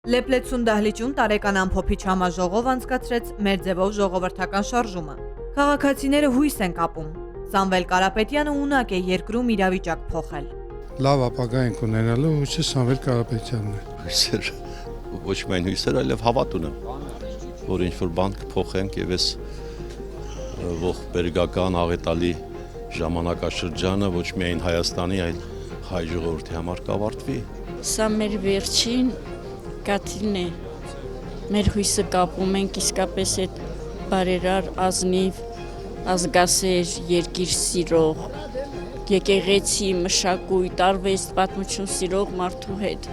Լեփլեցուն դահլիճում տարեկան ամփոփիչ համաժողով անցկացրեց մեր ձևով ժողովրդական շարժումը։ Քաղաքացիները հույս են կապում։ Սամվել Կարապետյանը ունակ է երկրում իրավիճակ փոխել։ Լավ ապագա ենք ունենալու, ուղղակի Սամվել Կարապետյանն է։ Հույսեր, ոչ միայն հույսեր, այլև հավատ ունեմ, որ ինչ-որ բան կփոխենք եւ այս ողբերգական աղետալի ժամանակաշրջանը ոչ միայն Հայաստանի, այլ հայ ժողովրդի համար կավարտվի։ Սա մեր վերջին կաթիլն է, մեր հույսը կապում ենք իսկապես այդ բարերար, ազնիվ, ազգասեր, երկիր սիրող, եկեղեցի, մշակույթ, արվեստ, պատմություն սիրող մարդու հետ։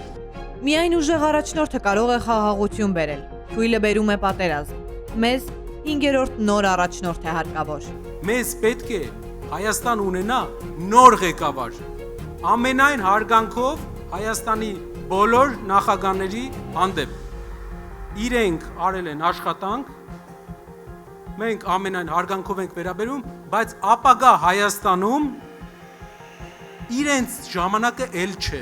Միայն ուժեղ առաջնորդը կարող է խաղաղություն բերել, թույլը բերում է պատերազմ։ Մեզ 5-րդ նոր առաջնորդ է հարկավոր։ Մեզ պետք է Հայաստան ունենա նոր ղեկավար, ամենայն հարգանքով Հայաստանի բոլոր նախագահների հանդեպ։ Իրենք արել են աշխատանք, մենք ամենայն հարգանքով ենք վերաբերում, բայց ապագա Հայաստանում իրենց ժամանակը էլ չէ։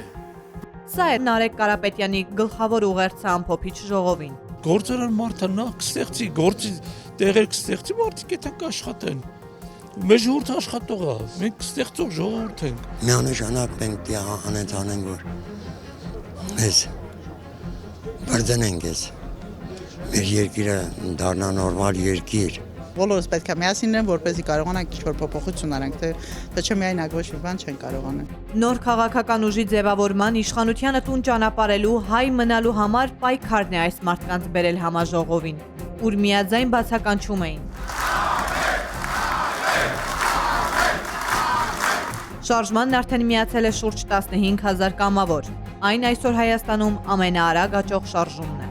Սա է Նարեկ Կարապետյանի գլխավոր ուղերձը ամփոփիչ ժողովին։ Գործարար մարդը նա կստեղծի, գործի տեղեր կստեղծի, մարդիկ եթե կաշխատեն։ Մեր ժողովուրդը աշխատող է, մենք ստեղծող ժողովուրդ ենք։ Միանշանակ մենք անենք, որ մեզ բարձանենք ես, մեր երկիրը դառնա նորմալ երկիր։ Բոլորս պետք է միասին լինեն, որպեսզի կարողանանք ինչ-որ փոփոխություն անենք, թե չէ միայնակ ոչ մի բան չեն կարող անել։ Նոր քաղաքական ուժի ձևավորման իշխանությանը տուն ճանապարհելու հայ մնալու համար պայքարն է այս մարդկանց բերել համաժողովին, ուր միաձայն բացականչում էին։ Շարժմանն արդեն միացել է շուրջ 15,000 կամավոր։ Այն այսօր Հայաստանում ամենաարագ աճող շարժումն է։